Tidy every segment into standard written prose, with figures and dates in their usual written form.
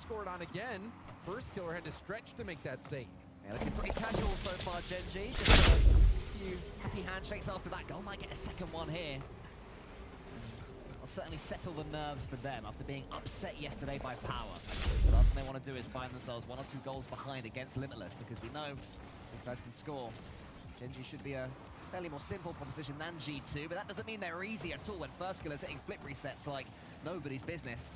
scored on again. First killer had to stretch to make that save. Yeah, looking pretty casual so far, Gen G. Just a few happy handshakes after that goal. Might get a second one here. Will certainly settle the nerves for them after being upset yesterday by Power. The last thing they want to do is find themselves 1 or 2 goals behind against Limitless, because we know these guys can score. Gen G should be a fairly more simple proposition than G2, but that doesn't mean they're easy at all when First Killer's hitting flip resets like nobody's business.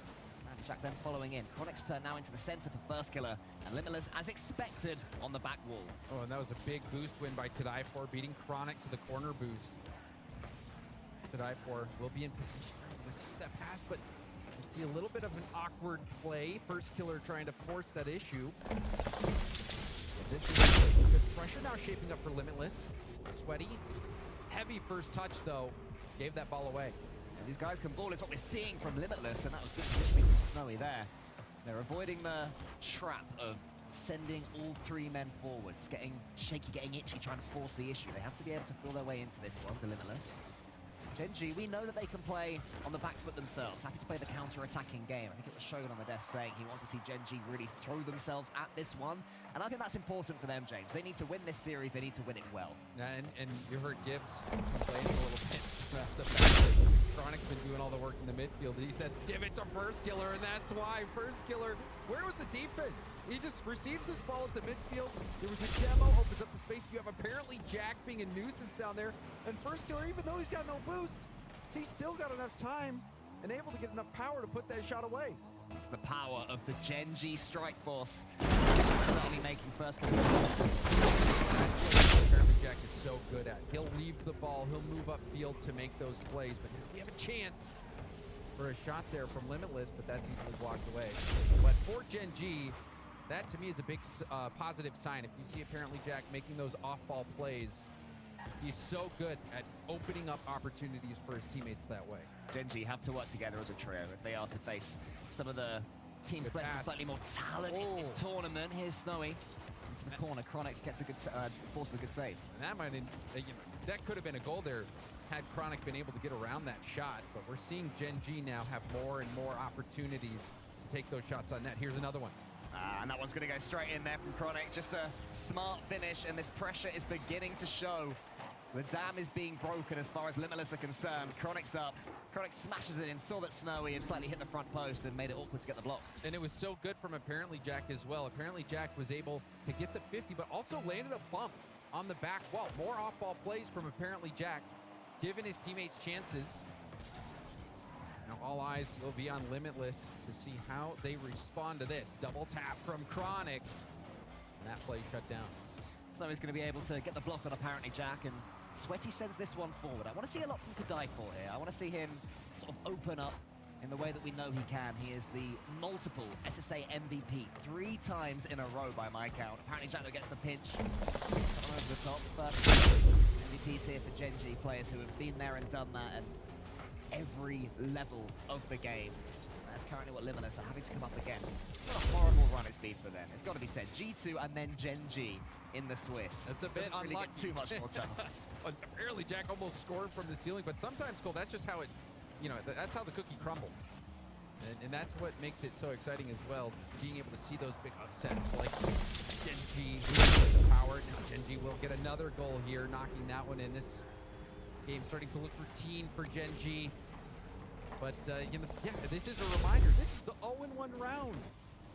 And Jack then following in. Chronic's turn now into the center for First Killer, and Limitless, as expected, on the back wall. Oh, and that was a big boost win by C.A.B, beating Chronic to the corner boost. C.A.B will be in position. Let's see that pass, but let's see a little bit of an awkward play. First Killer trying to force that issue. This is good pressure now shaping up for Limitless. Sweaty, heavy first touch though, gave that ball away. And these guys can ball is what we're seeing from Limitless, and that was good positioning from Snowy there. They're avoiding the trap of sending all 3 men forwards, getting shaky, getting itchy, trying to force the issue. They have to be able to feel their way into this one to Limitless. Gen G, we know that they can play on the back foot themselves, happy to play the counter-attacking game. I think it was Shogun on the desk saying he wants to see Gen G really throw themselves at this one, and I think that's important for them, James. They need to win this series, they need to win it well. And you heard Gibbs complaining a little bit about the fact that Chronic's been doing all the work in the midfield. He said, give it to First Killer, and that's why First Killer, where was the defense? He just receives this ball at the midfield. There was a demo, opens up the space. You have apparently Jack being a nuisance down there. And First Killer, even though he's got no boost, he's still got enough time and able to get enough power to put that shot away. It's the power of the Gen G strike force. Certainly making First Killer. Apparently Jack is so good at. He'll leave the ball, he'll move upfield to make those plays, but we have a chance for a shot there from Limitless, but that's easily blocked away. But for Gen G, that to me is a big positive sign. If you see apparently Jack making those off-ball plays, he's so good at opening up opportunities for his teammates that way. Gen G have to work together as a trio if they are to face some of the teams playing slightly more talent in this tournament. Here's Snowy into the corner. Chronic gets a good forces a good save. And that might, that could have been a goal there had Chronic been able to get around that shot. But we're seeing Gen G now have more and more opportunities to take those shots on net. Here's another one. And that one's going to go straight in there from Chronic. Just a smart finish, and this pressure is beginning to show. The dam is being broken as far as Limitless are concerned. Chronic's up. Chronic smashes it in, saw that Snowy, and slightly hit the front post and made it awkward to get the block. And it was so good from apparently Jack as well. Apparently Jack was able to get the 50, but also landed a bump on the back wall. More off-ball plays from apparently Jack, giving his teammates chances. Now all eyes will be on Limitless to see how they respond to this. Double tap from Chronic, and that play shut down. So he's going to be able to get the block on apparently Jack, and Sweaty sends this one forward. I want to see a lot from C.A.B here. I want to see him sort of open up in the way that we know he can. He is the multiple SSA MVP 3 times in a row by my count. Apparently Jack gets the pinch. Coming over the top. First MVPs here for Gen G, players who have been there and done that at every level of the game. That's currently what Limitless are having to come up against. What a horrible run it's been for them. It's got to be said. G2 and then Gen G in the Swiss. That's a bit really unlucky. Too much more time. Apparently Jack almost scored from the ceiling, but sometimes, Cole, that's just how it, that's how the cookie crumbles. And that's what makes it so exciting as well, is being able to see those big upsets like Gen G losing the power. Now Gen G will get another goal here, knocking that one in. This game starting to look routine for Gen G. But, this is a reminder. This is the 0-1 round.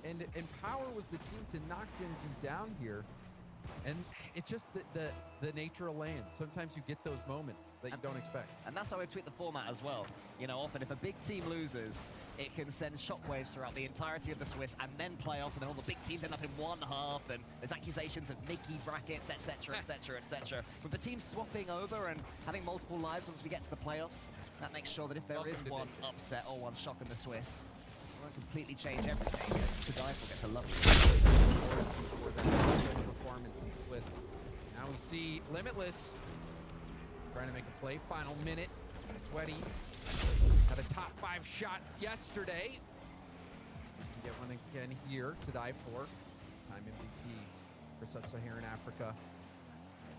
And Power was the team to knock Gen G down here. And it's just the nature of land. Sometimes you get those moments that you don't expect. And that's how we've tweaked the format as well. Often if a big team loses, it can send shockwaves throughout the entirety of the Swiss and then playoffs, and then all the big teams end up in one half, and there's accusations of Mickey brackets, etc., etc., etc. With the teams swapping over and having multiple lives once we get to the playoffs, that makes sure that if there is one upset or one shock in the Swiss, it won't completely change everything, as C.A.B gets a lovely performance in Swiss. Now we see Limitless trying to make a play. Final minute. Sweaty had a top 5 shot yesterday. So you can get one again here to die for. Time MVP for Sub-Saharan Africa.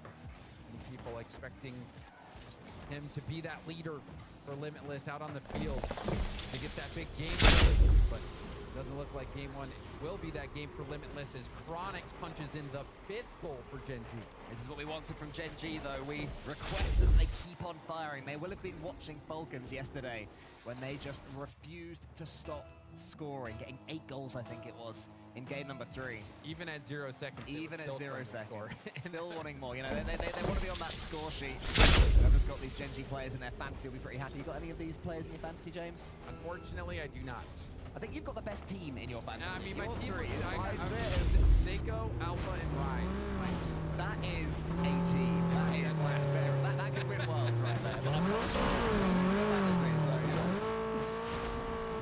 Many people expecting him to be that leader for Limitless out on the field to get that big game. But Doesn't look like game one will be that game for Limitless as Chronic punches in the 5th goal for Gen G. This is what we wanted from Gen G, though. We requested that they keep on firing. They will have been watching Falcons yesterday when they just refused to stop scoring, getting 8 goals, I think it was, in game number 3. Even at 0 seconds. Even at 0 seconds. Still wanting more. You know, they want to be on that score sheet. They've just got these Gen G players in their fantasy. Will be pretty happy. You got any of these players in your fantasy, James? Unfortunately, I do not. I think you've got the best team in your fantasy. I mean, my Your team three is is Seiko, Alpha, and Rise. My team. That is a team. That is that could win worlds right there. But I'm not sure it's the fantasy, so you know.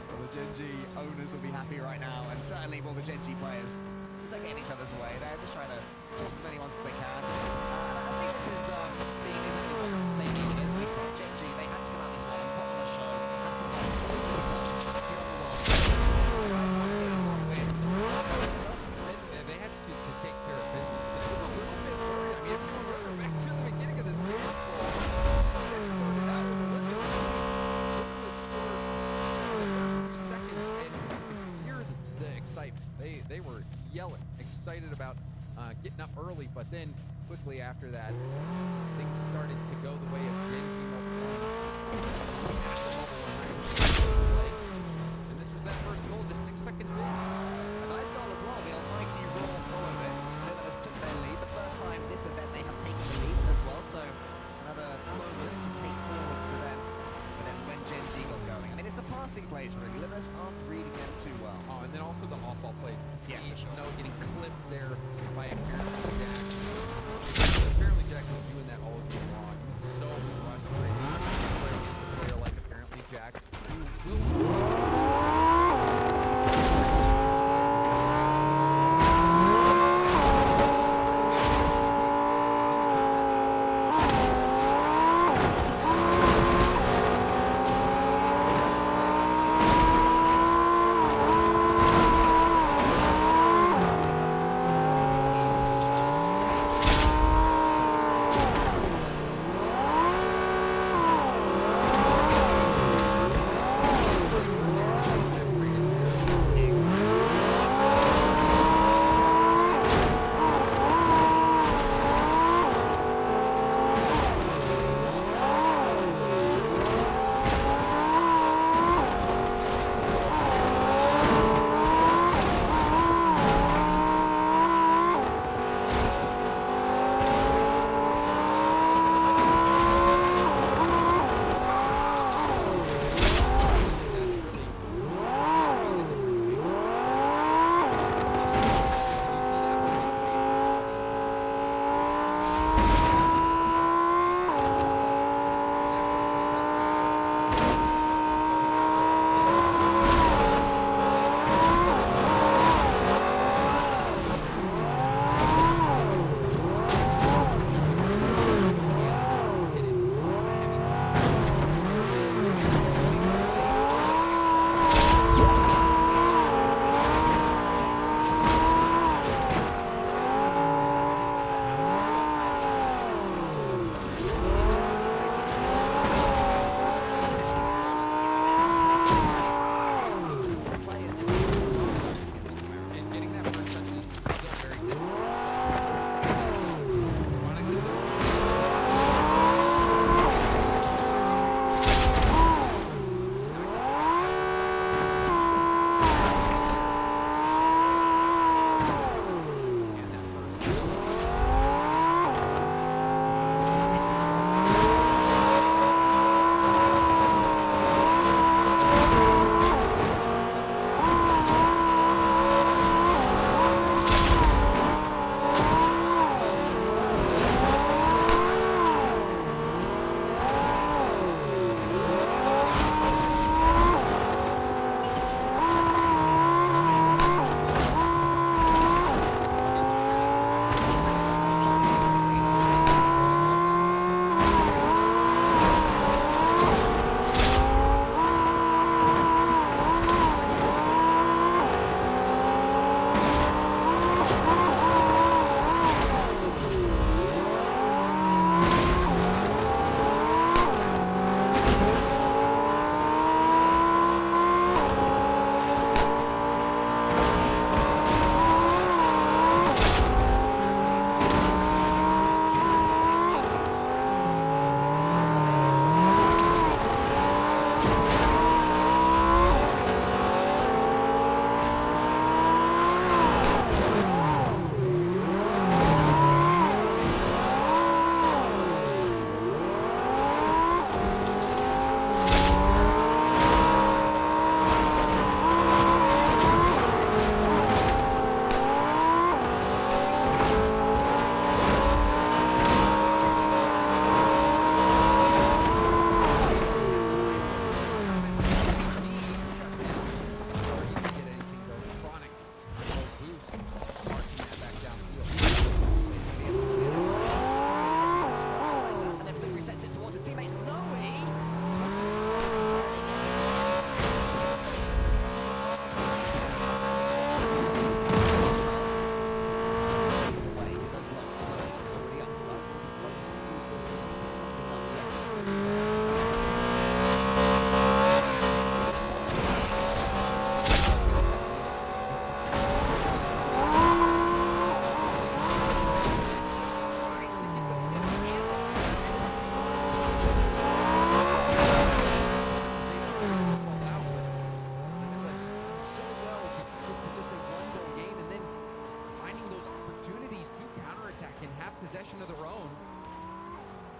Well, the Gen G owners will be happy right now, and certainly will the Gen G players. Because they're getting each other's way. They're just trying to force as many ones as they can. I think this is being exactly what they needed. As we said, Gen G, they had to come out this way and put on a show, have some fun, talk to themselves, here on the world. They had to take care of business. It was a little bit worried. I mean, if you remember back to the beginning of this game, it started out with the Limitless scored in the first few seconds, and you could hear the excitement. They were yelling, excited about getting up early, but then quickly after that, things started to go the way of Gen G and this was that first goal just 6 seconds in. A nice goal as well. The almighty Raw followed it. Limitless took their lead. The first time this event they have taken the lead as well, so another moment to take forwards for them. But then when Gen G got going, I mean, it's the passing plays really. Limitless aren't reading them too well. Oh, and then also the off-ball play. Yeah, for sure. Snow getting clipped there by apparently Jack. Apparently Jack was doing that all game long. It's so frustrating to play against a player like apparently Jack, who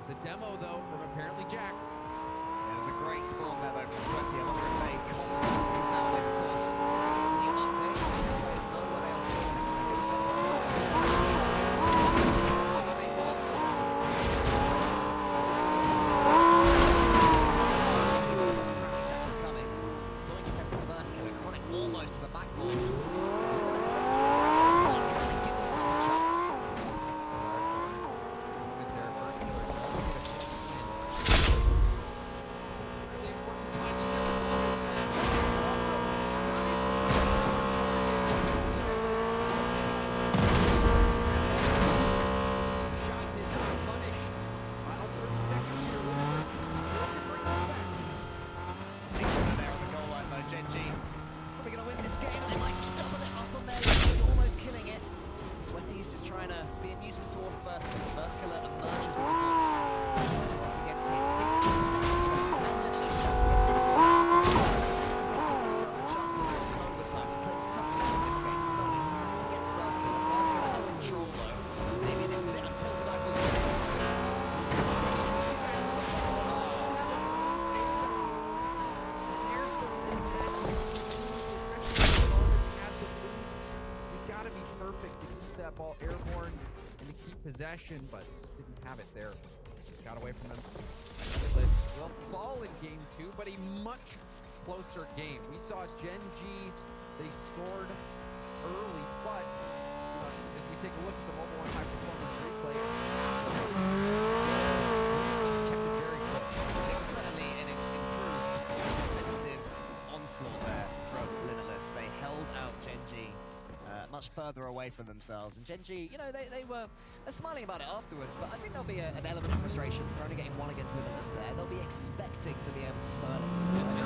It's a demo, though, from apparently Jack. It was a great spawn memo from Sweaty. I wonder if they confident because nowadays, of course, it's the new update. Players know where they are spawning, so they do something good. Teammate wants Sweaty. Jack is coming. Doing it temple reverse killer. Chronic almost to the backboard. They give themselves a chance. Sweaty's just trying to be a nuisance towards first killer. First killer emerges with the ball. Against him. 15 seconds left. Can Limitless get this ball back? They give themselves a chance to force an overtime to claim something from this game. Slowly, he gets first killer. First killer has control though. Maybe this is it until the Dipers wins. Perfect to keep that ball airborne and to keep possession, but just didn't have it there. Got away from them. Will fall in game 2, but a much closer game. We saw Gen G, they scored early, but as we take a look at the Mobile 1 high performance replay, just kept it very close. It was certainly an improved defensive onslaught there from Limitless. They held out Gen G much further away from themselves, and Gen G, you know, they're smiling about it afterwards, but I think there'll be an element of frustration. They're only getting one against Limitless there. They'll be expecting to be able to style on these guys.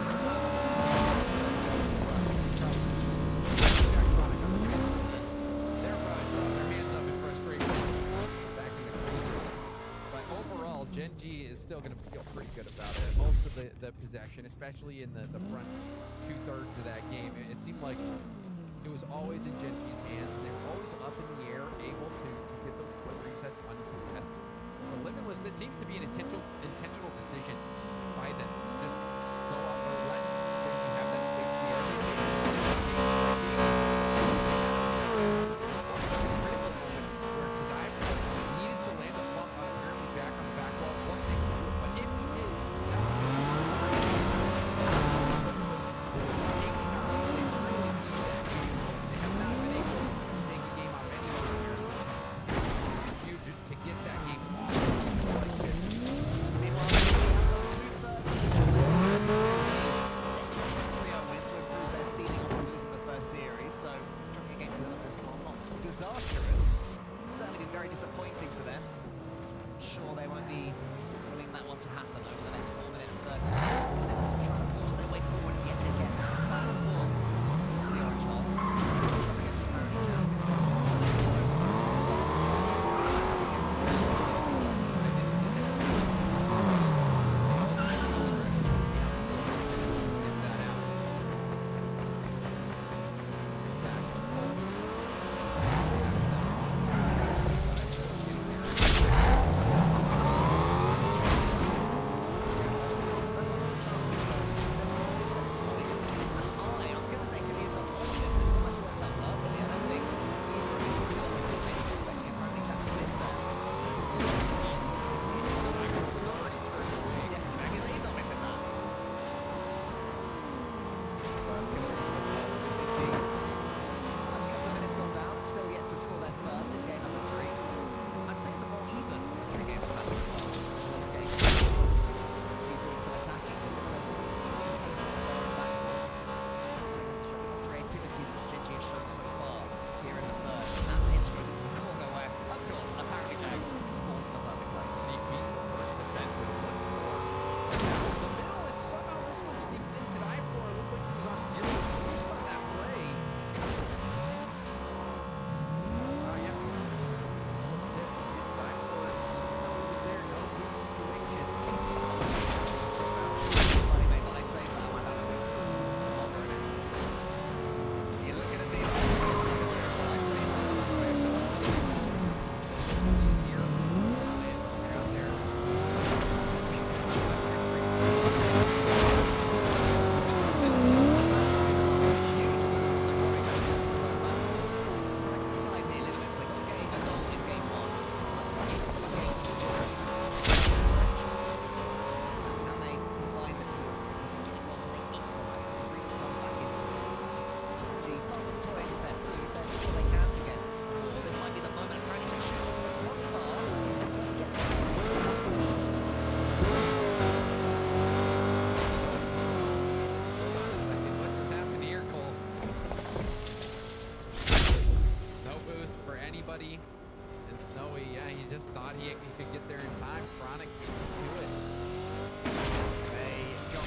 They're probably throwing their hands up in frustration back in the corner. But overall, Gen G is still going to feel pretty good about it. Most of the possession, especially in the front 2/3 of that game, it seemed like it was always in Gen G's hands, and they were always up in the air, able to get those quick resets uncontested. For Limitless, that seems to be an intentional decision by them. Just go up or let Gen G have that space in the air. Critical moment where Tadai needed to land a bump on apparently Jack on the back wall. Wasn't able to do it, but if he did, that would be disastrous. Certainly been very disappointing for them. I'm sure they won't be willing that one to happen over the next 4 minutes and 30 seconds. Limitless are trying to force their way forwards yet again. Final ball. It's the orange hole. It's up against apparently Jack. everybody. And Snowy, yeah, he just thought he could get there in time. Chronic beats him to it. They got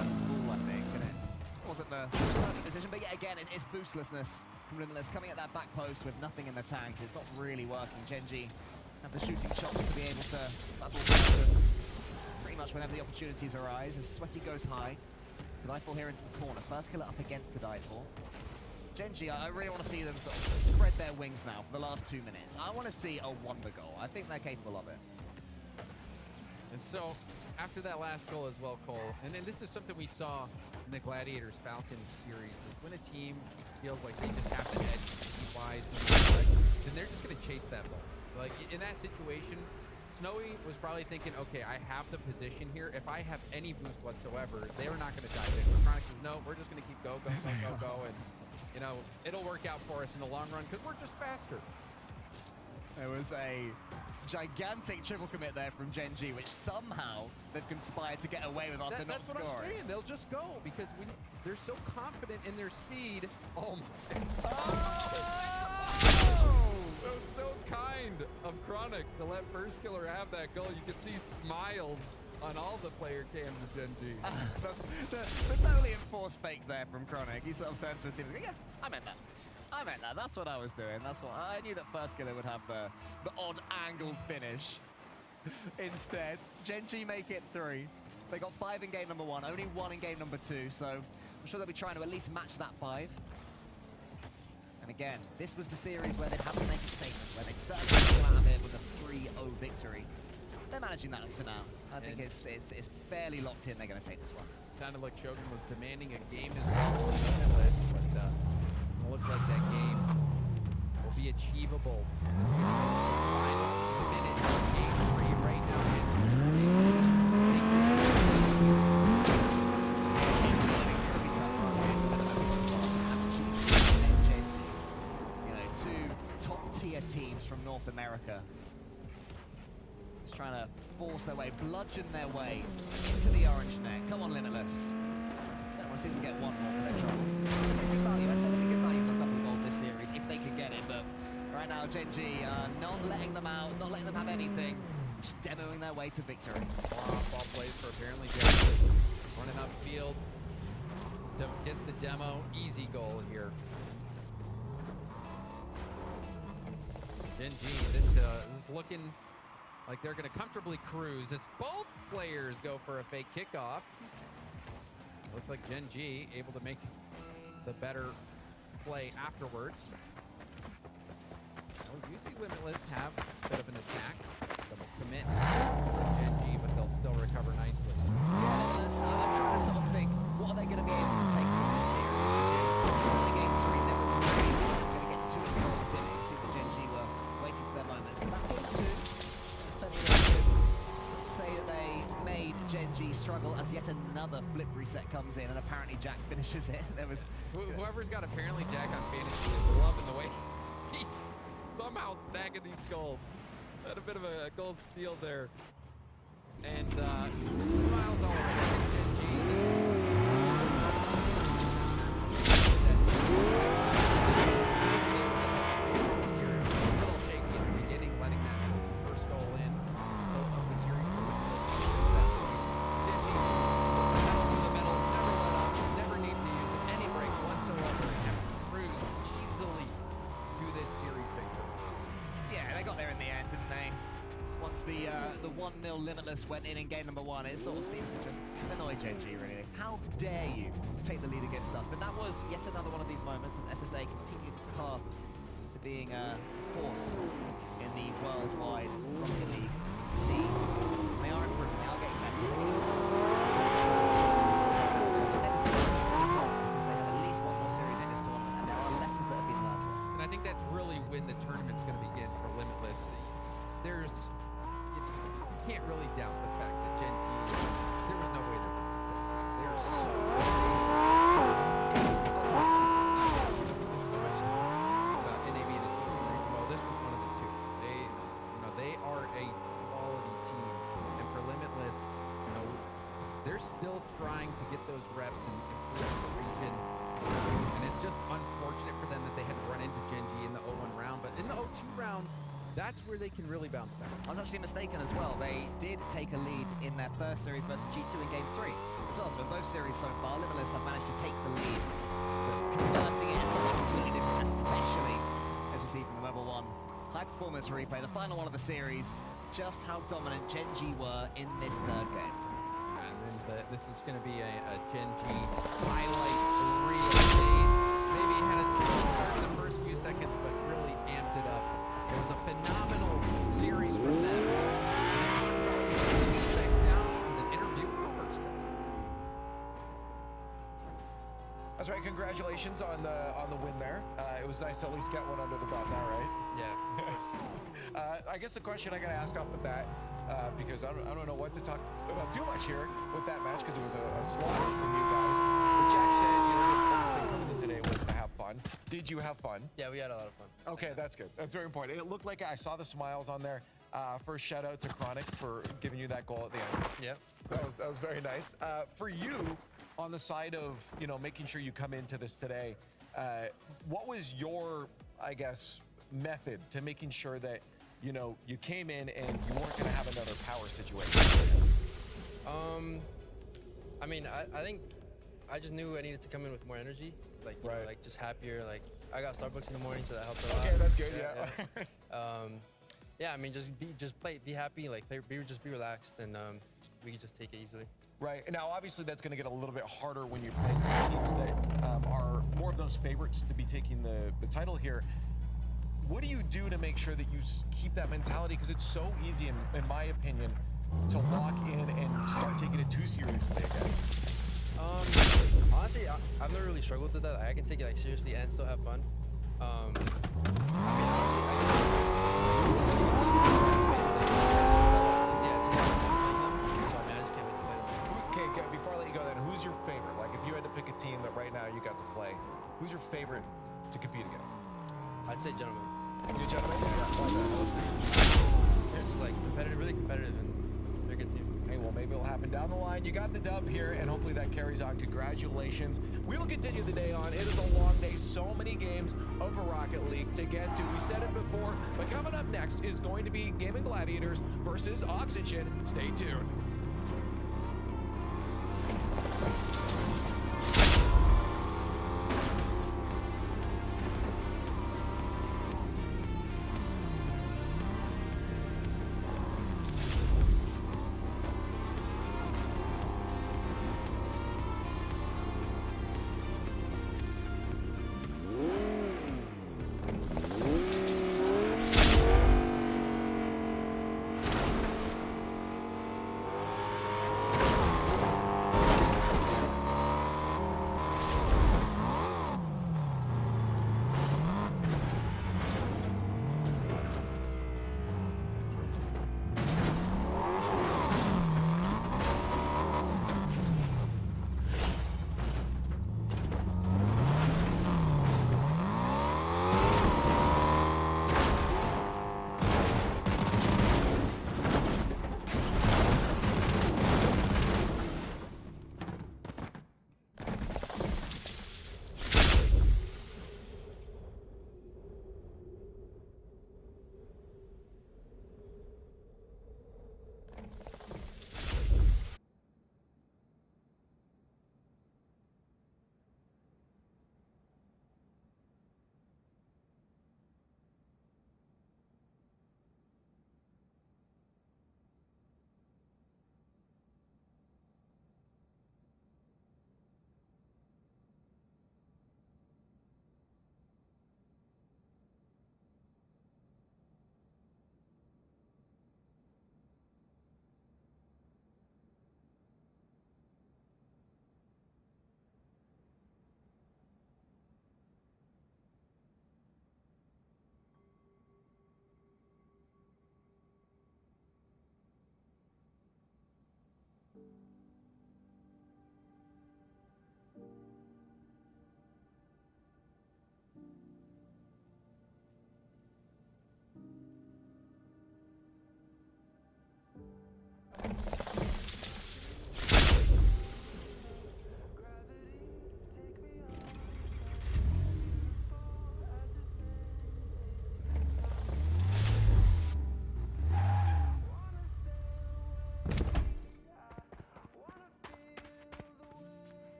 a fool, I think, and it wasn't the perfect decision. But yet again, it's boostlessness from Limitless coming at that back post with nothing in the tank. It's not really working. Genji have the shooting shots to be able to bubble pretty much whenever the opportunities arise. As Sweaty goes high, Delightful here into the corner. First killer up against Delightful. Genji, I really want to see them sort of spread their wings now for the last 2 minutes. I want to see a wonder goal. I think they're capable of it. And so, after that last goal as well, Cole, and then this is something we saw in the Gladiators-Falcons series, is when a team feels like they just have to edge wise, then they're just going to chase that ball. Like, in that situation, Snowy was probably thinking, okay, I have the position here. If I have any boost whatsoever, they are not going to dive in. Chronic says, no, we're just going to keep go, and, you know, it'll work out for us in the long run because we're just faster. There was a gigantic triple commit there from Genji, which somehow they've conspired to get away with after not scoring. That's what I'm saying. They'll just go because they're so confident in their speed. Oh, my. That was so kind of Chronic to let First Killer have that goal. You could see smiles on all the player cams of Genji. the totally enforced fake there from Chronic. He sort of turns to his team and goes, yeah, I meant that. I meant that. That's what I was doing. That's what I knew that First Killer would have the odd angled finish. Instead, Genji make it 3. They got 5 in game number 1, only 1 in game number 2, so I'm sure they'll be trying to at least match that 5. And again, this was the series where they'd have to make a statement, where they'd certainly come out of it with a 3-0 victory. They're managing that up to now. I think it's fairly locked in. They're going to take this one. Sounded like Shogun was demanding a game as well with Limitless, but it looks like that game will be achievable. Final minute of game 3 right now. Top-tier teams from North America just trying to force their way, bludgeon their way into the orange net. Come on, Limitless. So I want to see if we get one more for their troubles. Good value. I'd say they'd be good value for a couple of goals this series if they could get it, but right now Genji not letting them out, not letting them have anything, just demoing their way to victory. Ball plays for apparently Genji. Running upfield. Gets the demo. Easy goal here. Genji, this is looking like they're going to comfortably cruise as both players go for a fake kickoff. Looks like Genji able to make the better play afterwards. Oh, you see Limitless have a bit of an attack. Double commit for Genji, but they'll still recover nicely. Yeah, I'm trying to sort of think, what are they going to be able to take from this series? Because it's only game 3, never really going to get too involved in it. You see the Genji were waiting for their moments. But that game 2, there's plenty of say that they made Genji struggle as yet another flip reset comes in, and apparently Jack finishes it. There was whoever's got apparently Jack on fantasy is loving the way he's somehow snagging these goals. Had a bit of a goal steal there, and smiles all around Genji. The 1-0 Limitless went in game number 1. It sort of seems to just annoy Genji, really. How dare you take the lead against us? But that was yet another one of these moments as SSA continues its path to being a force in the worldwide Rocket League scene. They are improving, they are getting better. They're getting more experience. Because they have at least one more series in this tournament, and there are lessons that have been learned. And I think that's really when the tournament's going to begin for Limitless. You can't really doubt the fact that Genji, there was no way they were going to this. They are so good. So much about NAB and the teams in the region. Well, this was one of the two. They are a quality team. And for Limitless, they're still trying to get those reps and improve the region. And it's just unfortunate for them that they had to run into Genji in the 0-1 that's where they can really bounce back. I was actually mistaken as well. They did take a lead in their first series versus G2 in Game 3 as well. So in both series so far, Limitless have managed to take the lead, but converting it is something completely different, especially as we see from Level 1. High performance replay, the final one of the series, just how dominant Gen G were in this third game. And then this is going to be a Gen G highlight reel. They maybe had a slow start in the first few seconds, but really amped it up. It was a phenomenal series from them. And they took the specs down with an interview with the first guy. That's right. Congratulations on the win there. It was nice to at least get one under the belt now, right? Yeah. I guess the question I got to ask off the bat, because I don't know what to talk about too much here with that match, because it was a slaughter from you guys. But Jack said, you know, the important thing coming in today was to have fun. Did you have fun? Yeah, we had a lot of fun. Okay, that's good. That's very important. It looked like I saw the smiles on there. First shout out to Chronic for giving you that goal at the end. Yep. That was very nice. For you, on the side of, you know, making sure you come into this today, what was your, I guess, method to making sure that, you know, you came in and you weren't going to have another power situation? I mean, I think I just knew I needed to come in with more energy, like, you know, like just happier. Like, I got Starbucks in the morning, so that helped a lot. Okay, that's good. Yeah. Yeah, I mean, be happy, like, be relaxed, and we could just take it easily. Right. Now, obviously, that's going to get a little bit harder when you play teams that are more of those favorites to be taking the title here. What do you do to make sure that you keep that mentality? Because it's so easy, in my opinion, to lock in and start taking it too seriously again. Honestly, I've never really struggled with that. I can take it like seriously and still have fun. I mean, honestly, Okay, before I let you go then, who's your favorite? Like, if you had to pick a team that right now you got to play, who's your favorite to compete against? I'd say Gentlemen. You gentlemen? They're just like competitive, really competitive, and they're a good team. Hey, well, maybe it'll happen down the line. You got the dub here, and hopefully that carries on. Congratulations. We will continue the day on. It is a long day. So many games of a Rocket League to get to. We said it before, but coming up next is going to be Gaming Gladiators versus Oxygen. Stay tuned.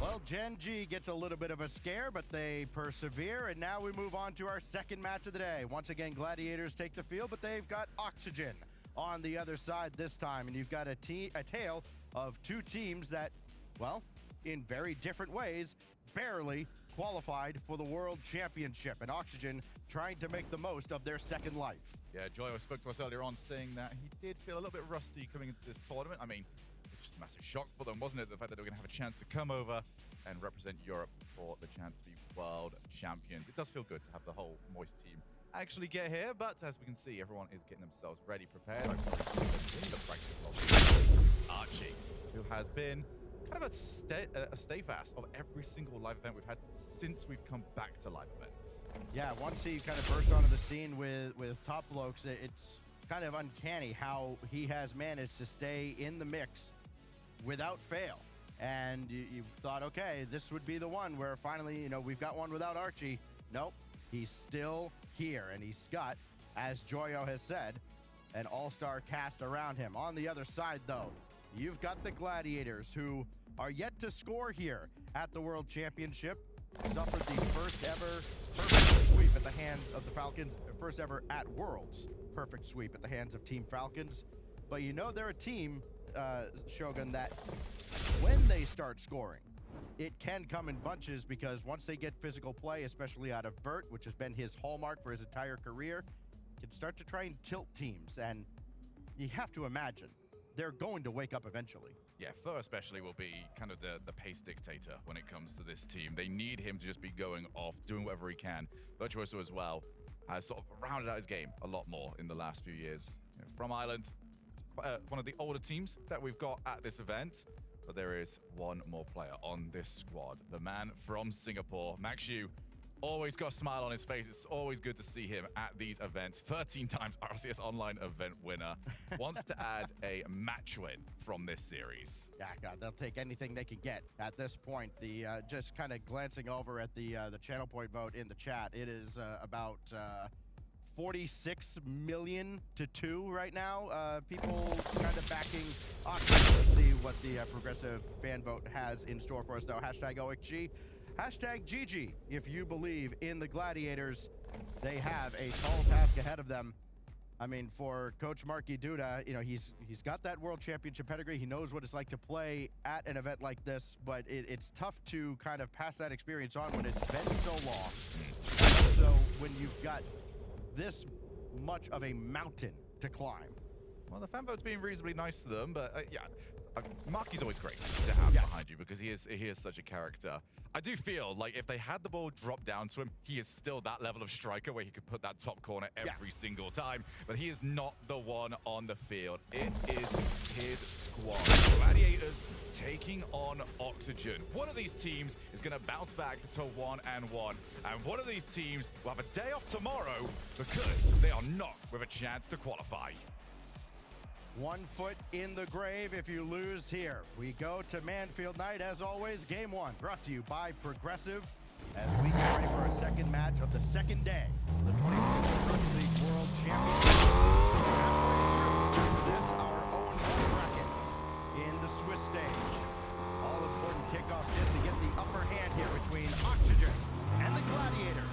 Well, Gen G gets a little bit of a scare, but they persevere, and now we move on to our second match of the day. Once again, Gladiators take the field, but they've got Oxygen on the other side this time, and you've got a tale of two teams that, well, in very different ways, barely qualified for the World Championship, and Oxygen trying to make the most of their second life. Yeah, Joyo spoke to us earlier on saying that he did feel a little bit rusty coming into this tournament. I mean, it's just a massive shock for them, wasn't it? The fact that they were going to have a chance to come over and represent Europe for the chance to be world champions. It does feel good to have the whole Moist team actually get here, but as we can see, everyone is getting themselves ready, prepared. I've already seen them in the practice lobby. Archie, who has been kind of a stay fast of every single live event we've had since we've come back to live events. Yeah, once he kind of burst onto the scene with Top Blokes, it's kind of uncanny how he has managed to stay in the mix without fail. And you thought, okay, this would be the one where finally, you know, we've got one without Archie. Nope, he's still here, and he's got, as Joyo has said, an all-star cast around him. On the other side, though, you've got the Gladiators, who are yet to score here at the World Championship. Suffered the first ever perfect sweep at the hands of the Falcons, first ever at Worlds perfect sweep at the hands of Team Falcons. But you know they're a team, Shogun, that when they start scoring, it can come in bunches, because once they get physical play, especially out of Vert, which has been his hallmark for his entire career, can start to try and tilt teams. And you have to imagine they're going to wake up eventually. Yeah, Fur especially will be kind of the pace dictator when it comes to this team. They need him to just be going off, doing whatever he can. Virtuoso as well has sort of rounded out his game a lot more in the last few years. You know, from Ireland, it's quite one of the older teams that we've got at this event, but there is one more player on this squad. The man from Singapore, Max Yu. Always got a smile on his face. It's always good to see him at these events. 13 times RCS Online event winner. Wants to add a match win from this series. Yeah, God, they'll take anything they can get at this point. The just kind of glancing over at the channel point vote in the chat, it is about 46 million to 2 right now. People kind of backing Oxygen. Let's see what the progressive fan vote has in store for us, though. Hashtag OXG. Hashtag GG if you believe in the Gladiators. They have a tall task ahead of them. I mean, for Coach Marky Duda, you know, he's got that World Championship pedigree. He knows what it's like to play at an event like this, but it's tough to kind of pass that experience on when it's been so long. And also when you've got this much of a mountain to climb. Well, the fan vote's being reasonably nice to them, but yeah, Marky's always great to have behind you because he is such a character. I do feel like if they had the ball drop down to him, he is still that level of striker where he could put that top corner every single time, but he is not the one on the field. It is his squad. Gladiators taking on Oxygen. One of these teams is going to bounce back to 1-1, and one of these teams will have a day off tomorrow because they are not with a chance to qualify. 1 foot in the grave if you lose here. We go to Manfield Night, as always, Game 1, brought to you by Progressive, as we get ready for a second match of the second day of the 2022 Rugby League World Championship. This our own bracket in the Swiss stage. All important kickoff just to get the upper hand here between Oxygen and the Gladiators.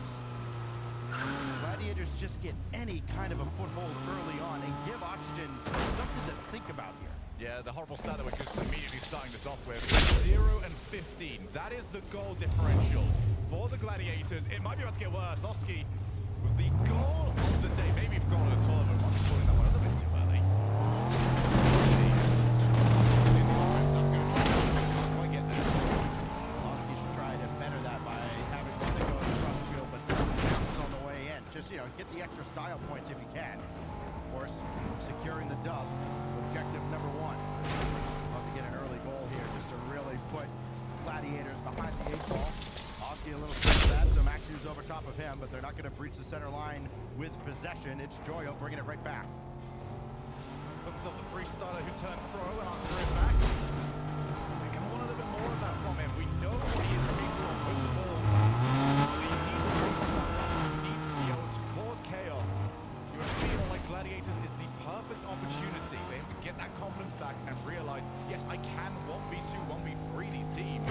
Gladiators just get any kind of a foothold early on and give Oxygen something to think about here. Yeah, the horrible stat that we're just immediately starting this off with is 0 and 15. That is the goal differential for the Gladiators. It might be about to get worse. Oski with the goal of the day. Maybe you've goal of the tournament. I'm calling that one a little bit too early. That's going to can't quite get there. Oski should try to better that by having one that goes across the field, but bounces on the way in. Just get the extra style points if you can. Of course, securing the dub, objective number one. Love to get an early goal here just to really put Gladiators behind the 8 ball. Oski a little bit of that, so Maxu's over top of him, but they're not going to breach the center line with possession. It's Joyo bringing it right back. Looks off the freestyler who turned pro and after it back. They're going to want a little bit more of that from him. We know what he is capable of with the ball. But he needs to break that loss. He needs to be able to cause chaos. You would feel like Gladiators is the perfect opportunity for him to get that confidence back and realize, yes, I can 1v2, 1v3 these teams.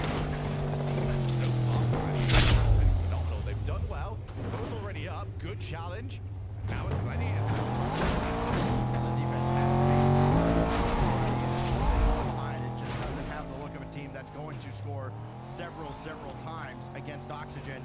So far, Gladiators have been phenomenal. They've done well. Bro's already up. Good challenge. Now it's Gladiators. The defense has to be line. It just doesn't have the look of a team that's going to score several times against Oxygen.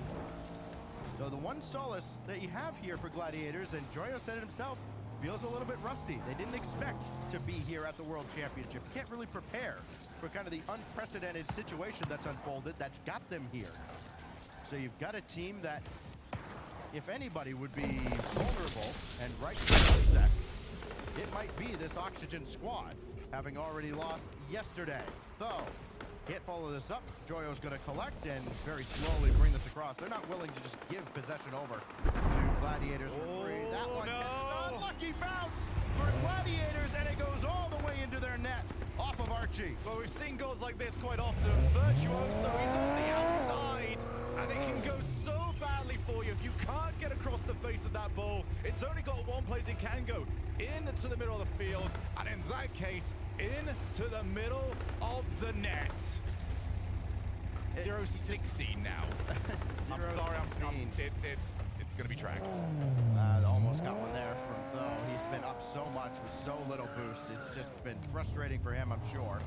So the one solace that you have here for Gladiators, and Joyo said it himself, feels a little bit rusty. They didn't expect to be here at the World Championship. Can't really prepare for kind of the unprecedented situation that's unfolded that's got them here. So you've got a team that, if anybody would be vulnerable and right to be upset, it might be this Oxygen squad, having already lost yesterday. Though, can't follow this up. Joyo's going to collect and very slowly bring this across. They're not willing to just give possession over to Gladiators for free. That one gets an unlucky bounce for Gladiators, and it goes all the way into their net off of Archie. Well, we've seen goals like this quite often. Virtuoso, he's on the outside, and it can go so badly for you if you can't get across the face of that ball. It's only got one place it can go, into the middle of the field, and in that case, into the middle of the net. 0-16 now. I'm sorry, it's going to be tracked. Almost got one there from Though. He's been up so much with so little boost. It's just been frustrating for him, I'm sure.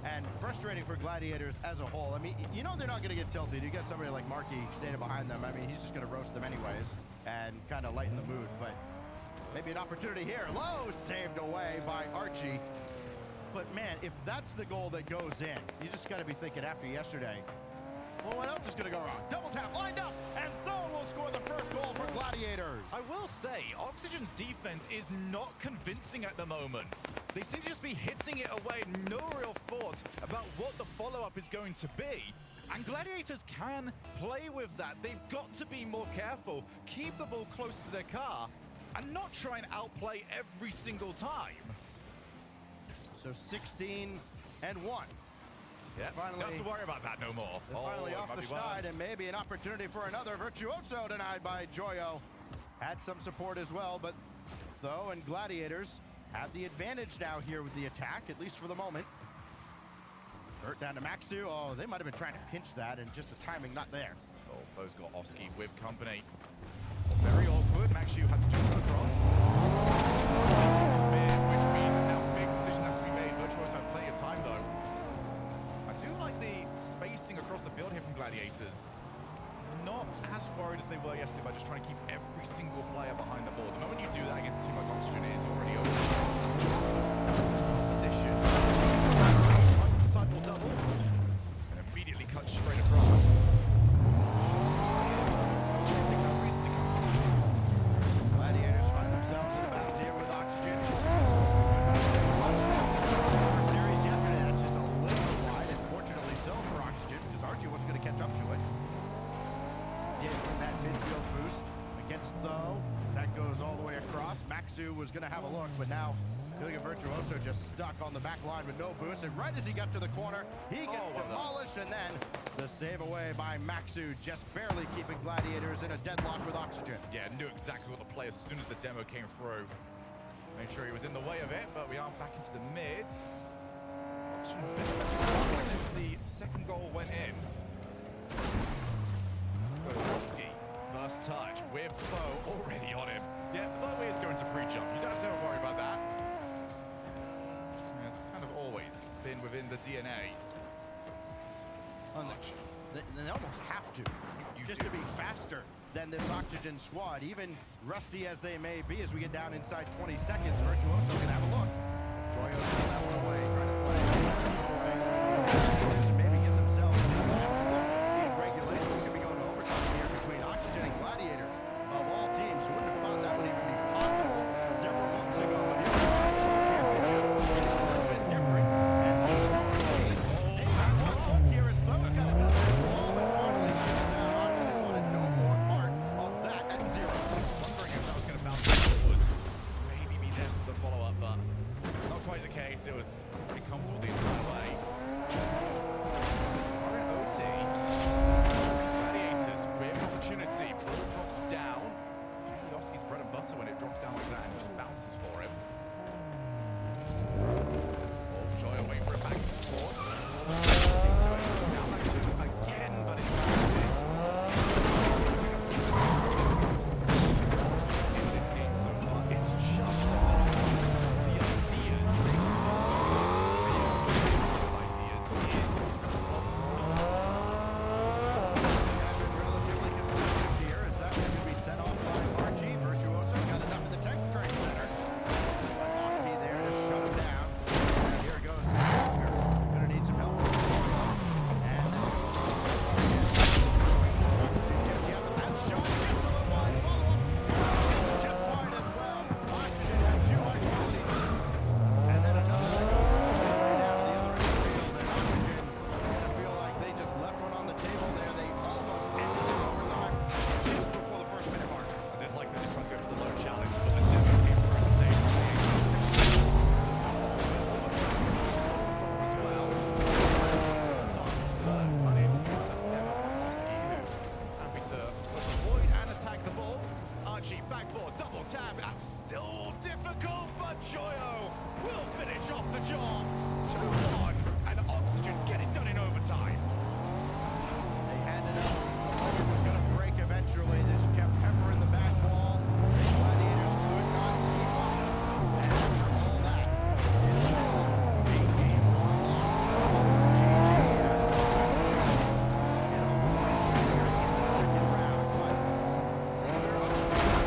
And frustrating for Gladiators as a whole. I mean, you know they're not going to get tilted. You get somebody like Marky standing behind them. I mean, he's just going to roast them anyways and kind of lighten the mood. But maybe an opportunity here. Low saved away by Archie. But man, if that's the goal that goes in, you just got to be thinking after yesterday, well, what else is going to go wrong? Double tap lined up, and Though will score the first goal for Gladiators. I will say, Oxygen's defense is not convincing at the moment. They seem to just be hitting it away, no real thought about what the follow-up is going to be. And Gladiators can play with that. They've got to be more careful, keep the ball close to their car, and not try and outplay every single time. So 16-1. Yeah, finally, don't have to worry about that no more. They're finally off the side, and maybe an opportunity for another Virtuoso denied by Joyo. Had some support as well, but Though and Gladiators have the advantage now here with the attack, at least for the moment. Hurt down to Maxu. Oh, they might have been trying to pinch that, and just the timing not there. Oh, Tho's got Oski with company. Very awkward. Maxu had to just go across. Which means now a big decision has to be made. Virtuoso have plenty of time, though. I do like the spacing across the field here from Gladiators. Not as worried as they were yesterday by just trying to keep every single player behind the ball. The moment you do that against a team like Oxygen, it is already over. Position. Sideball double. And immediately cut straight across. Gladiators find themselves in a battle here with Oxygen. First series yesterday, that's just a little wide, and fortunately so for Oxygen, because Archie wasn't going to catch up to it. Did that midfield boost against Though. That goes all the way across. Maxu was going to have a look, but now feeling a Virtuoso just stuck on the back line with no boost. And right as he got to the corner, he gets demolished. And then the save away by Maxu, just barely keeping Gladiators in a deadlock with Oxygen. Yeah, knew exactly what the play as soon as the demo came through. Made sure he was in the way of it, but we are back into the mid. Oxygen a bit better since the second goal went in. Oski, first touch with Though already on him. Yeah, Though is going to pre-jump. You don't have to worry about that. It's kind of always been within the DNA. They almost have to, just to be faster than this Oxygen squad. Even rusty as they may be, as we get down inside 20 seconds, Virtuoso can have a look. Joyo's got that one away, trying to play. Maybe get themselves a last look in regulation. We're going to be going to overtime here between Oxygen and Gladiators. Of all teams, matter when it drops down like that and just bounces for him. Oh, Joy away for a back forward. Into it. Down back to again, but it bounces. In this game so far, it's just the ideas they see. The execution of those ideas is I've been relatively conservative here. Is that going to be set off by Archie? Virtuoso got enough in the tech strike center. But Oski there to shut him down. And here goes Oscar. Gonna need some help. And this goes on. Yeah, but that shot just a little wide. Follow-up. It's just wide as well. Oxygen had too much quality. And then another one goes right down to the other end of the field. And Oxygen gonna feel like they just left one on the table there. They almost ended this overtime just before the first minute mark. I did like that they tried to go to the low challenge, but the demo came for a safe as well. Happy to avoid and attack the ball. Archie backboard, double tap. That's still difficult, but Joyo will finish off the job. 2-1, and Oxygen get it done in overtime. They had to know the motor was going to break eventually. They just kept peppering the back wall. Gladiators could not keep up. And after all that, it's still a game loss. GG has get off the line here in the second round. But they were up 7-0.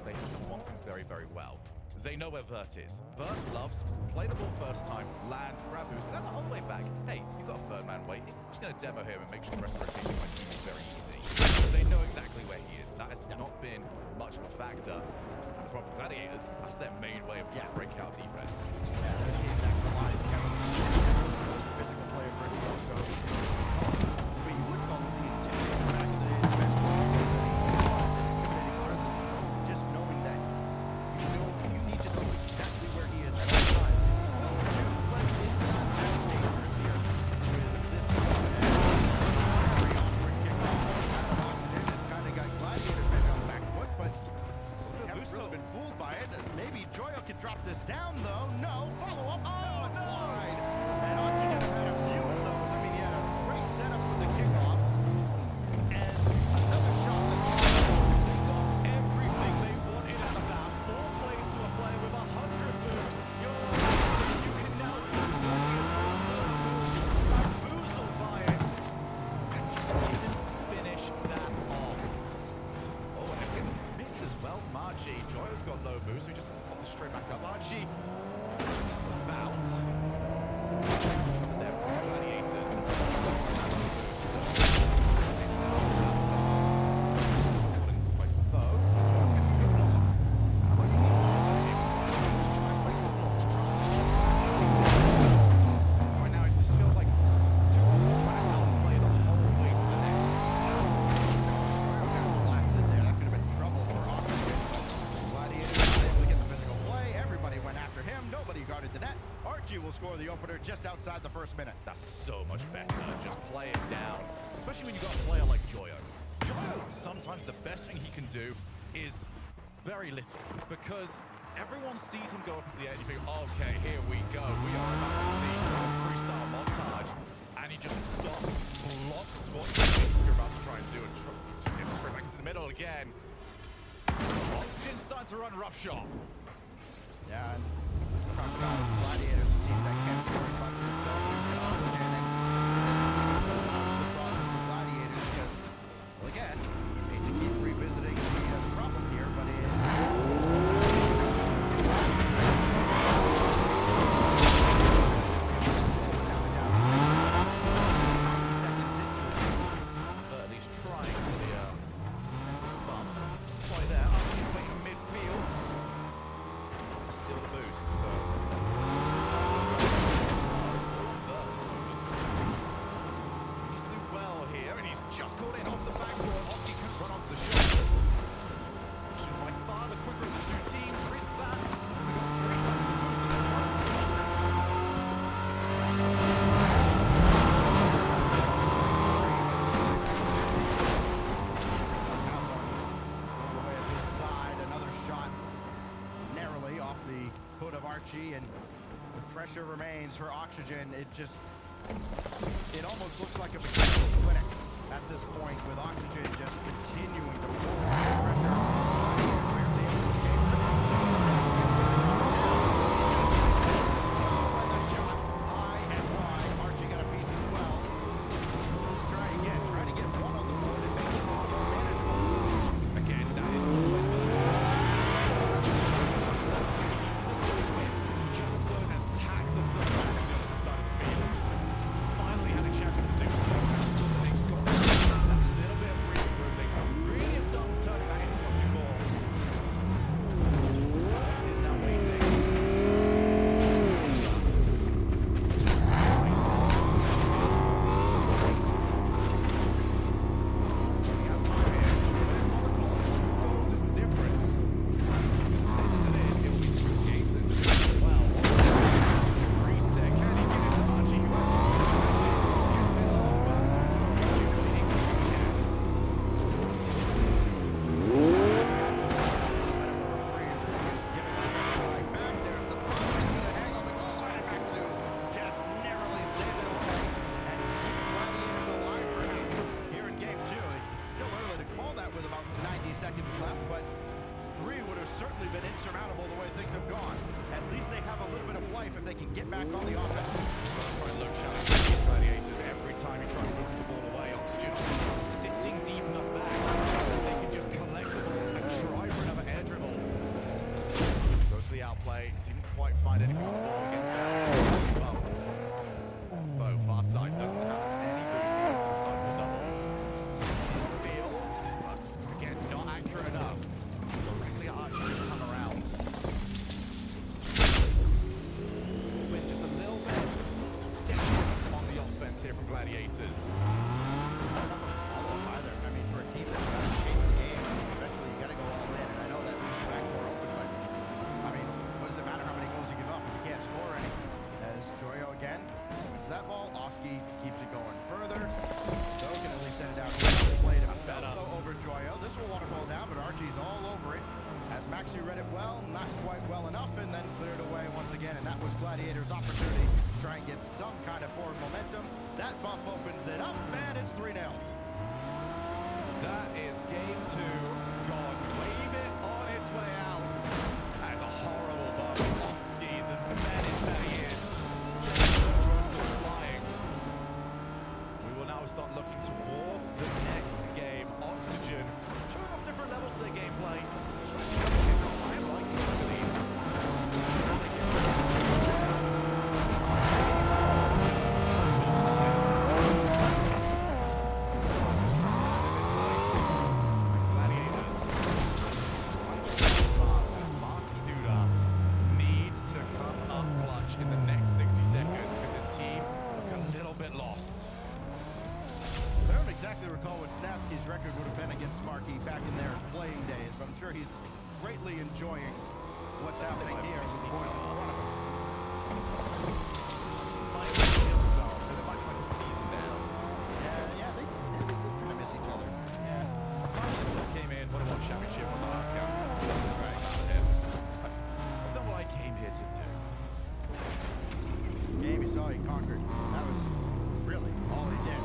They have done one thing very, very well. They know where Vert is. Vert loves play the ball first time, land, grab boost, and that's the whole way back. Hey, you've got a third man waiting. I'm just going to demo him and make sure the rest of the rotation of my team is very easy. So they know exactly where he is. That has not been much of a factor. And the problem for Gladiators, that's their main way of trying to break out defense. Yeah, they're a team that relies heavily on physical play of Virtuoso. But you would call them the intimidating back in the days. Intimidating presence. Just knowing that you need to know exactly where he is at all times. But it's not as dangerous here with this very awkward kickoff out of Oxygen. It's kind of got Gladiators maybe on the back foot, but they haven't really been fooled by it. Maybe Joyo could drop this down, though. No, follow up. Oh, it's wide. And Oxygen had a few of those. I mean, he had a great setup for the kickoff. And another shot that They got everything they wanted out of that. Ball played to a player with 100 moves. You're amazing. You can now see bamboozled by it. And you didn't finish that off. Oh, and a miss as well from Archie. Joyo's got low boost, so he just has to pop this straight back up. Archie just about. There from Gladiators. Right now, it just feels like too often trying to outplay the whole way to the net. blasted there. That could have been trouble for Oxygen. Gladiators was able to get the physical play. Everybody went after him. Nobody guarded the net. Archie will score the opener just outside the first minute. That's so much better. Just play it down. Especially when you got a player like Joyo. Joyo, sometimes the best thing he can do is very little. Because everyone sees him go up to the edge. You think, okay, here we go. We are about to see a freestyle montage. And he just stops, blocks what you're about to try and do, and just gets straight back into the middle again. Oxygen's starting to run roughshod. Yeah, and talk about Gladiators, a team that can't very much themselves. It's Oxygen, and this is the problem for Gladiators because, well, again, hate to keep revisiting the problem here, but just caught in off the backboard. Oski couldn't run onto the shot. Oxygen by far the quicker of the two teams. The reason for that is because they've got 3 times the boost of their opponents. Archie, and the pressure remains for Oxygen. It almost looks like a mechanical clinic at this point, with Oxygen just continuing to pull on the pressure. Clearly able to escape the shot high and wide. Archie got a piece as well. Let's try again. Try to get one on the board and make this a little more manageable. Again, that is always what it's done. Just go and attack the first man on the opposite side of the field. Finally had a chance to do so. They got that little bit of breathing room. They could really have done turning that into something more. It is now waiting to see what they've done. Sized to something. Running out of time here. 2 minutes on the clock. 2 goals is the difference. Stays as it is. It will be 2 games as it is as well. Reset. Can he get it to Archie? Who has gets it over. Archie cleaning up again. Back there's the puck. He's gonna hang on the goal line, and back to just narrowly save it away and keeps Gladiators alive for now. Here in game 2, it's still early to call that with about 90 seconds left, but 3 would have certainly been insurmountable the way things have gone. At least they have a little bit of life if they can get back on the offense. Try and low challenge these Gladiators. Every time he tries to walk the ball away, Oxygen sitting deep enough back that they can just collect the ball and try for another air dribble. Goes for the outplay. Didn't quite find anything on the ball again. Bumps. Though far side doesn't have any boosting for the side of the double. Fields, but again, not accurate enough. Directly at Archie this time around. Win just a little bit desperate on the offense here from Gladiators. Either. I mean, for a team that's trying to chase the game, eventually you got to go all in. And I know that leaves the back door open, but I mean, what does it matter how many goals you give up if you can't score any? As Joyo again wins that ball, Oski keeps it going further. So can at least send it down. Played better. Over Joyo. This will waterfall down, but Archie's all over it. As Maxi read it well, not quite well enough, and then cleared away once again. And that was Gladiator's opportunity to try and get some kind of forward momentum. That bump opens it up, and it's 3-0. That is game 2 gone. Wave it on its way out. That is a horrible bump. Oski, the menace that he is, sends the Russell flying. We will now start looking towards the next game. Oxygen showing off different levels of their gameplay. I like some of these. Take it. Gladiators. Marky Duda needs to come up clutch in the next 60 seconds because his team look a little bit lost. I don't exactly recall what Snasky's record would have been against Markey back in their playing days, but I'm sure he's greatly enjoying what's happening here. With the boys in front of him. Might be against though, so they might be like a season now. Yeah, they kind of miss each other. Yeah. Marky just came in, what a one championship was on our account. Right about him. I've done what I came here to do. Game you saw he conquered. That was really all he did.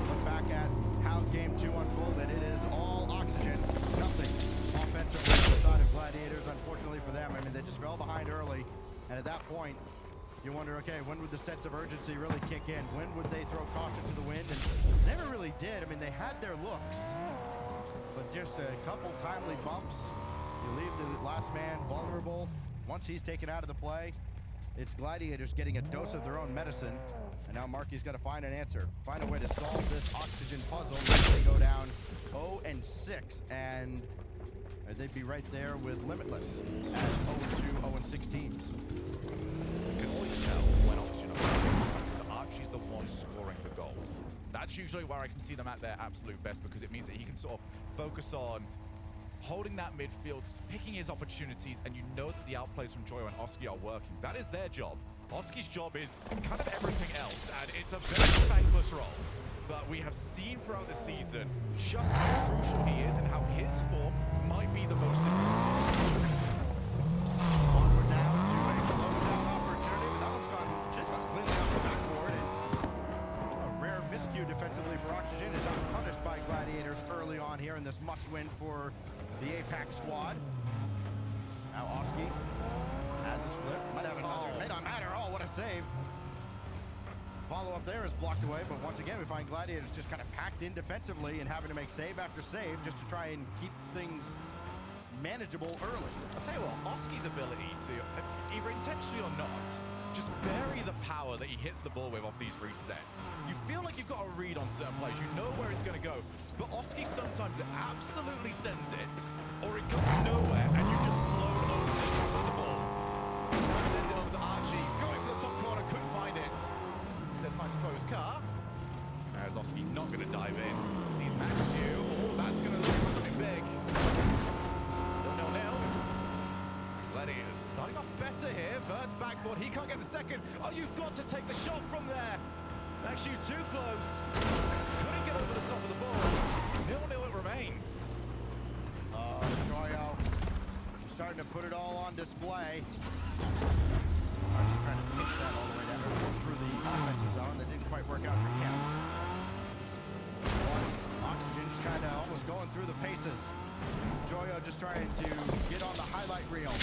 Look back at how game 2 unfolded. It is all Oxygen, nothing offensively on the side of Gladiators. Unfortunately for them, I mean, they just fell behind early, and at that point, you wonder, okay, when would the sense of urgency really kick in? When would they throw caution to the wind? And never really did. I mean, they had their looks, but just a couple timely bumps. You leave the last man vulnerable. Once he's taken out of the play, it's Gladiators getting a dose of their own medicine. And now Marky's got to find an answer, find a way to solve this Oxygen puzzle. They go down 0-6, and they'd be right there with Limitless as 0-2, 0-6 teams. You can always tell when Oxygen are playing because Archie's the one scoring the goals. That's usually where I can see them at their absolute best, because it means that he can sort of focus on holding that midfield, picking his opportunities, and you know that the outplays from Joyo and Oski are working. That is their job. Oski's job is kind of everything else, and it's a very thankless role. But we have seen throughout the season just how crucial he is and how his form might be the most important. Onward now to a closeout opportunity, but that one's gone just about cleanly off the backboard. And a rare miscue defensively for Oxygen is unpunished by Gladiators early on here in this must-win for the APAC squad. Now Oski has his flip. Might have another. May not matter. Oh, what a save. Follow-up there is blocked away, but once again, we find Gladiators just kind of packed in defensively and having to make save after save just to try and keep things manageable early. I'll tell you what, Oski's ability to, either intentionally or not, just vary the power that he hits the ball with off these resets. You feel like you've got a read on certain plays, you know where it's going to go, but Oski sometimes absolutely sends it, or it goes nowhere, and you just float over the top of the ball. Sends it over to Archie, going for the top corner, couldn't find it. Instead finds a closed car. There's Oski not going to dive in. Sees Maxu. Oh, that's going to look for something big. Still 0-0. Gladiators starting off better here. Bird's backboard. He can't get the second. Oh, you've got to take the shot from there. Maxu too close. Couldn't get over the top of the ball. 0-0 it remains. Joyo starting to put it all on display. Archie trying to pitch that all the way down through the offensive zone. That didn't quite work out for Kemp. Oxygen just kind of almost going through the paces. Joyo just trying to get on the highlight reel.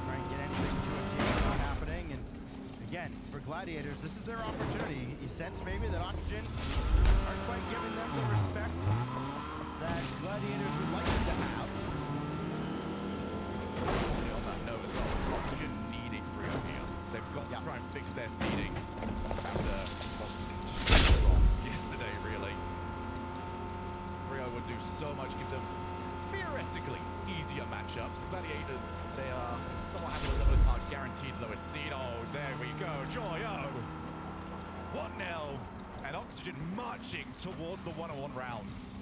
Trying to get anything to a team that's not happening. And again, for Gladiators, this is their opportunity. You sense maybe that Oxygen aren't quite giving them the respect that Gladiators would like them to have. On that note as well, Oxygen needing Frio here. They've got to try and fix their seeding after just wrong yesterday, really. Frio would do so much, give them theoretically easier matchups. The Gladiators, they are somewhat happy the lowest are guaranteed lowest seed. Oh, there we go, Joyo. 1-0, and Oxygen marching towards the one-on-one rounds.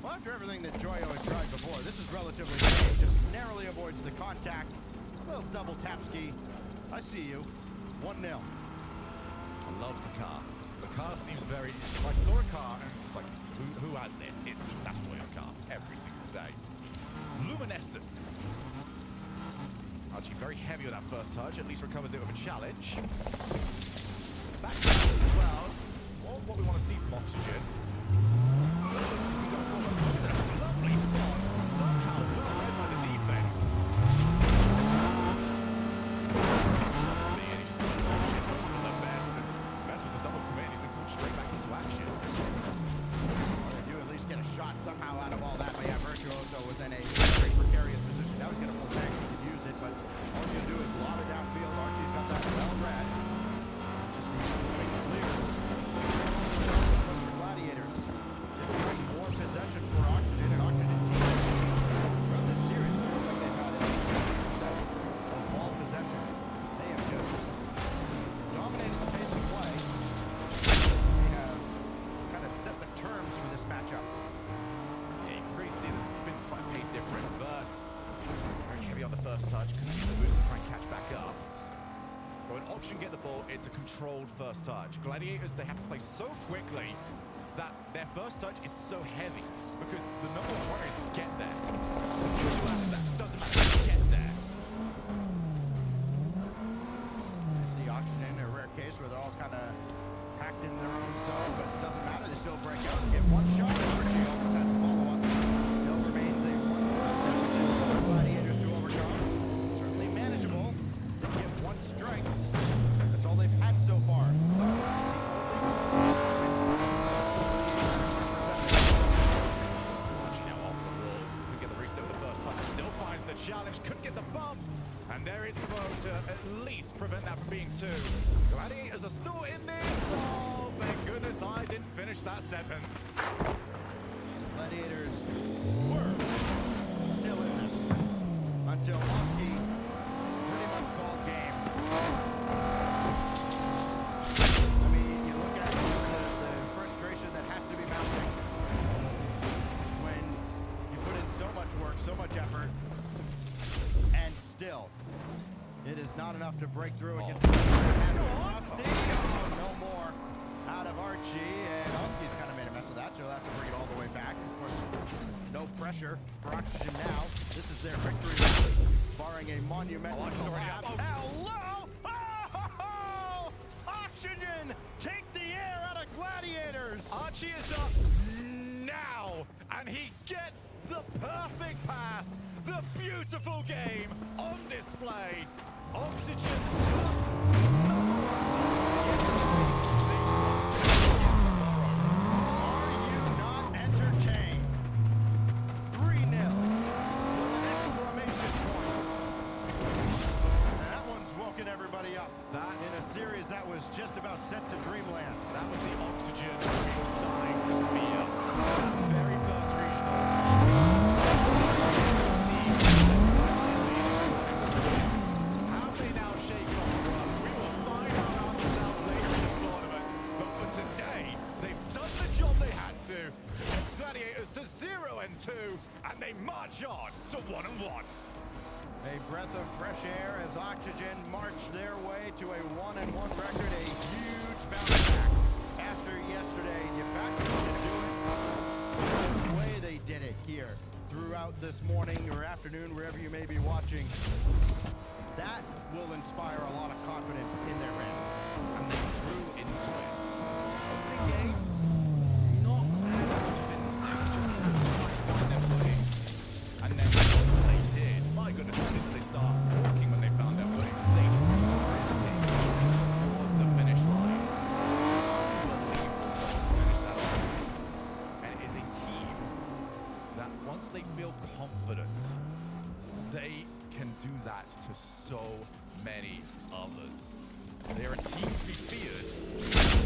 Well, after everything that Joyo had tried before, this is relatively safe. Just narrowly avoids the contact. A little double tap ski. I see you. 1-0. I love the car. The car seems very... I saw a car and it's just like, who has this? That's Joyo's car every single day. Luminescent. Archie very heavy with that first touch. At least recovers it with a challenge. Back as well. It's what we want to see from Oxygen. It's a lovely spot, somehow well read by the defense. It's not to me, and he just got a launch it over the best, and best was a double commit, and he's been called straight back into action. Well, they do at least get a shot somehow out of all that, but yeah, Virtuoso was in a very precarious position. Now he's going to pull back, he can use it, but all he's going to do is lob it downfield. Archie's got that well read. Just these quick clears. Gladiators just getting more possession for Oxygen, and Oxygen team throughout this series, it looks like they've had at least 70% of ball possession. They have just dominated the pace of play. They have kind of set the terms for this matchup. Yeah, you can really see there's been quite a pace difference, but very heavy on the first touch. Couldn't use the boost to try and catch back up. But when Oxygen get the ball, it's a controlled first touch. Gladiators, they have to play so quickly that their first touch is so heavy because the number one worry is get there. That doesn't matter, get there. You see Oxygen in a rare case where they're all kind of packed in their own zone, but it doesn't matter. They still break out and get one shot. Archie almost had to follow up. Still remains a 1-1 deficit for Gladiators to overcome. Certainly manageable. They get one strike. That's all they've had so far. Still finds the challenge, couldn't get the bump, and there is Foe to at least prevent that from being two. Gladiators are still in this. Oh, thank goodness I didn't finish that sentence. Gladiators were still in this until Oski pretty much called game. I mean, you look enough to break through Oh. against the Austin. Oh, no more out of Archie, and Oski's kind of made a mess of that, so he'll have to bring it all the way back. Of course, no pressure for Oxygen now. This is their victory lap, barring a monumental collapse. Hello! Oh! Oxygen! Take the air out of Gladiators! Archie is up now, and he gets the perfect pass. The beautiful game on display. Oxygen top. Number one Are you not entertained? 3-0 with an exclamation point. And that one's woken everybody up. In a series that was just about set to dreamland. That was the Oxygen we were starting to feel. That very first regional. Have they now shaken off the rust? We will find our answers out later in the tournament. But for today, they've done the job they had to. Set Gladiators to 0-2, and they march on to 1-1. A breath of fresh air as Oxygen marched their way to a 1-1 record, a huge bounce back after yesterday. And you factor in the way they did it here throughout this morning or afternoon, wherever you may be watching. That will inspire a lot of confidence in their ranks. And they grew into it. Opening game, not as convincing, just had to try and find their footing. And then once they did, my goodness, when did they start walking when they found their footing? They sprinted towards the finish line. Unbelievable to finish that off. And it is a team that once they feel confident, they can do that to so many others. They are a team to be feared.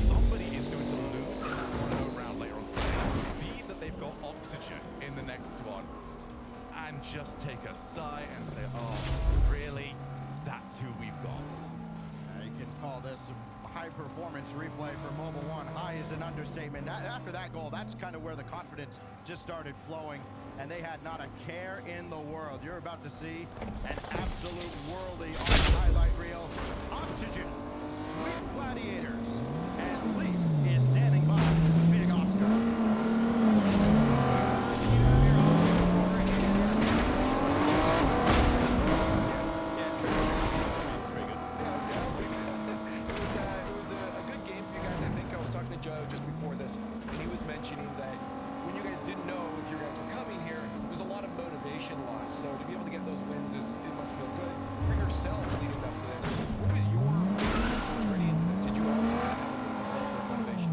Somebody is going to lose in that 1-0 round later on today. See that they've got Oxygen in the next one. And just take a sigh and say, oh, really? That's who we've got. You can call this a high-performance replay for Mobile One. High is an understatement. After that goal, that's kind of where the confidence just started flowing, and they had not a care in the world. You're about to see an absolute worldie on the highlight reel. Oxygen, sweet Gladiators, and Leaf is standing by Big Oscar. Joe just before this, and he was mentioning that when you guys didn't know if you guys were coming here, there's a lot of motivation lost. So to be able to get those wins it must feel good for yourself leading up to this. What was your journey into this? Did you also have a motivation?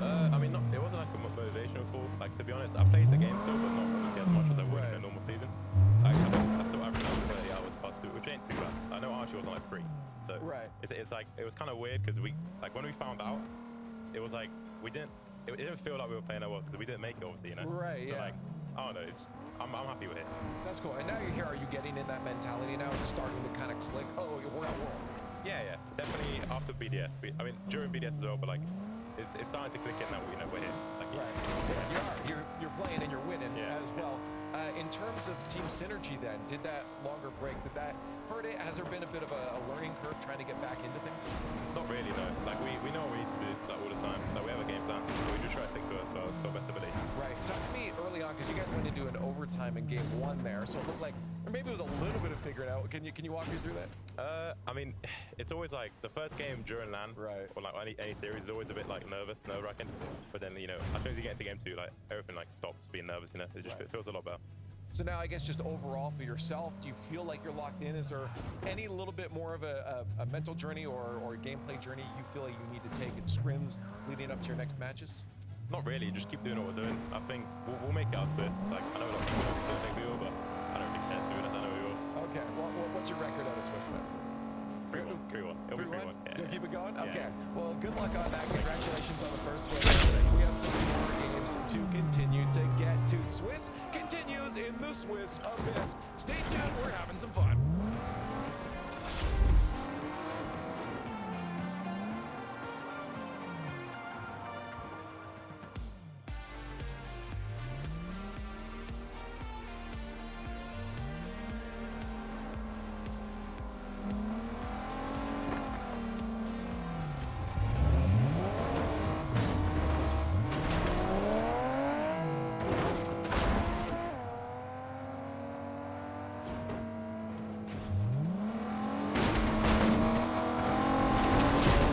I mean, it wasn't like a motivational call. Like, to be honest, I played the game still, but not obviously as much as I would in a normal season. Like, I still averaged over 30 hours past 2, which ain't too bad. I know Archie wasn't like 3, so it's like it was kind of weird because when we found out. It was like it didn't feel like we were playing that well because we didn't make it, obviously, you know. Right. So yeah. like, I don't know. I'm happy with it. That's cool. And now you're here. Are you getting in that mentality now? Is it starting to kind of click? Oh, we're at Worlds. Yeah. Definitely after BDS. I mean, during BDS as well, but like, it's starting to click in now. You know, we're here. Like, right. Yeah, you're playing and you're winning as well. In terms of team synergy, then, did that longer break? Did that hurt it? Has there been a bit of a learning curve trying to get back into things? Not really, no. Like we know what we need to do like all the time. Like we have a game plan. So we just try to stick to it to our best ability. Right. Talk to me early on because you guys went into an overtime in game 1 there, so it looked like, or maybe it was a little bit of figuring out. Can you walk me through that? I mean, it's always like the first game during LAN, right, or like any series is always a bit like nerve-wracking. But then as soon as you get into game 2, like everything like stops being nervous. It just feels a lot better. So now I guess just overall for yourself, do you feel like you're locked in? Is there any little bit more of a mental journey or gameplay journey you feel like you need to take in scrims leading up to your next matches? Not really, just keep doing what we're doing. I think we'll make it out to this. Like, I know a lot of people don't think we will, but I don't really care to be honest. I know we will. Okay, well, what's your record out of Swiss then? 3-1. It'll be 3-1. Yeah. You'll keep it going? Yeah. Okay. Well, good luck on that. Congratulations on the first win. We have some more games to continue to get to. Swiss continues in the Swiss Abyss. Stay tuned. We're having some fun.